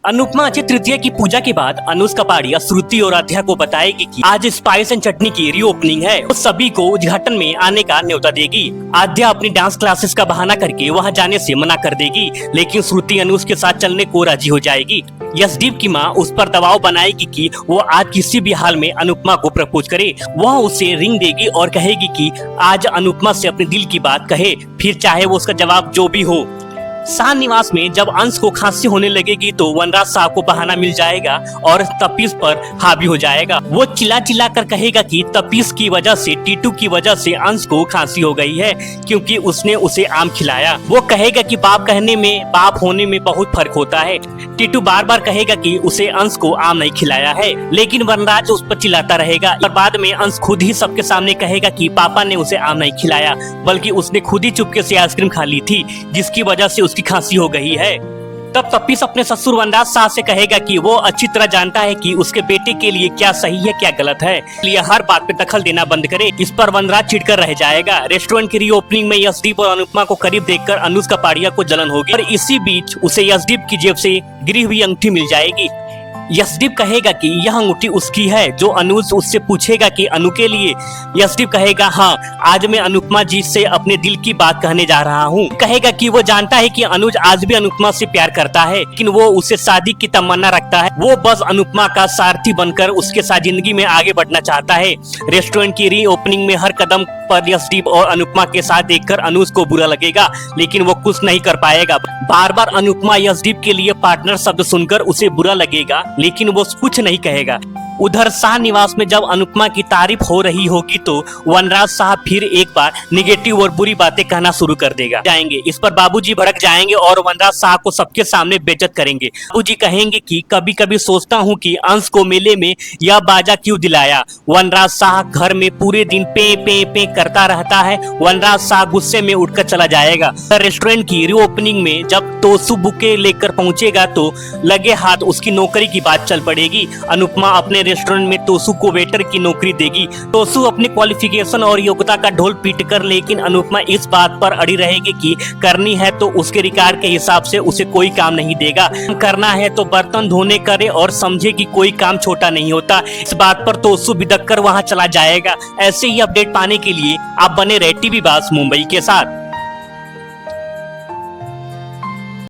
अनुपमा अक्षय तृतीया की पूजा के बाद अनुज कपाड़िया श्रुति और अध्या को बताएगी कि आज स्पाइस एंड चटनी की रीओपनिंग है। वो सभी को उद्घाटन में आने का न्योता देगी। आध्या अपनी डांस क्लासेस का बहाना करके वहां जाने से मना कर देगी, लेकिन श्रुति अनुज के साथ चलने को राजी हो जाएगी। यशदीप की माँ उस पर दबाव बनाएगी कि वो आज किसी भी हाल में अनुपमा को प्रपोज करे। वह उसे रिंग देगी और कहेगी कि आज अनुपमा से अपने दिल की बात कहे, फिर चाहे वो उसका जवाब जो भी हो। शाह निवास में जब अंश को खांसी होने लगेगी तो वनराज शाह को बहाना मिल जाएगा और तपीस पर हावी हो जाएगा। वो चिल्ला चिल्ला कर कहेगा कि तपीस की वजह से, टीटू की वजह से अंश को खांसी हो गई है, क्योंकि उसने उसे आम खिलाया। वो कहेगा कि बाप कहने में बाप होने में बहुत फर्क होता है। टीटू बार बार कहेगा कि उसे अंश को आम नहीं खिलाया है, लेकिन वनराज उस पर चिल्लाता रहेगा और बाद में अंश खुद ही सबके सामने कहेगा कि पापा ने उसे आम नहीं खिलाया, बल्कि उसने खुद ही चुपके से आइसक्रीम खा ली थी, जिसकी वजह से उसकी खांसी हो गई है। तब तपीस अपने ससुर वनराज शाह से कहेगा कि वो अच्छी तरह जानता है कि उसके बेटे के लिए क्या सही है क्या गलत है, इसलिए हर बात पे दखल देना बंद करे। इस पर वनराज चिढ़कर रह जाएगा। रेस्टोरेंट की रीओपनिंग में यशदीप और अनुपमा को करीब देखकर अनुज कपाड़िया को जलन होगी और इसी बीच उसे यशदीप की जेब से गिरी हुई अंगूठी मिल जाएगी। यशदीप कहेगा कि यह अंगूठी उसकी है, जो अनुज उससे पूछेगा कि अनु के लिए। यशदीप कहेगा हाँ, आज मैं अनुपमा जी से अपने दिल की बात कहने जा रहा हूँ। कहेगा कि वो जानता है कि अनुज आज भी अनुपमा से प्यार करता है, लेकिन वो उससे शादी की तमन्ना रखता है। वो बस अनुपमा का सारथी बनकर उसके साथ जिंदगी में आगे बढ़ना चाहता है। रेस्टोरेंट की रीओपनिंग में हर कदम पर यशदीप और अनुपमा के साथ देखकर अनुज को बुरा लगेगा, लेकिन वो कुछ नहीं कर पाएगा। बार बार अनुपमा यशदीप के लिए पार्टनर शब्द सुनकर उसे बुरा लगेगा, लेकिन वो कुछ नहीं कहेगा। उधर शाह निवास में जब अनुपमा की तारीफ हो रही होगी तो वनराज शाह फिर एक बार निगेटिव और बुरी बातें कहना शुरू कर देगा। इस पर बाबूजी भड़क जाएंगे और वनराज शाह को सबके सामने बेइज्जत करेंगे। बाबूजी कहेंगे कि कभी कभी सोचता हूँ कि अंश को मेले में यह बाजा क्यों दिलाया। वनराज शाह घर में पूरे दिन पे पे पे करता रहता है। वनराज शाह गुस्से में उठकर चला जाएगा। रेस्टोरेंट की रीओपनिंग में जब तोसू बुके लेकर पहुंचेगा तो लगे हाथ उसकी नौकरी की बात चल पड़ेगी। अनुपमा अपने रेस्टोरेंट में तोसू को वेटर की नौकरी देगी। तोसू अपनी क्वालिफिकेशन और योग्यता का ढोल पीट कर, लेकिन अनुपमा इस बात पर अड़ी रहेगी कि करनी है तो उसके रिकॉर्ड के हिसाब से उसे कोई काम नहीं देगा। करना है तो बर्तन धोने करे और समझे कि कोई काम छोटा नहीं होता। इस बात पर तोसू बिदक कर वहां चला जाएगा। ऐसे ही अपडेट पाने के लिए आप बने रहे टीवी बास मुंबई के साथ।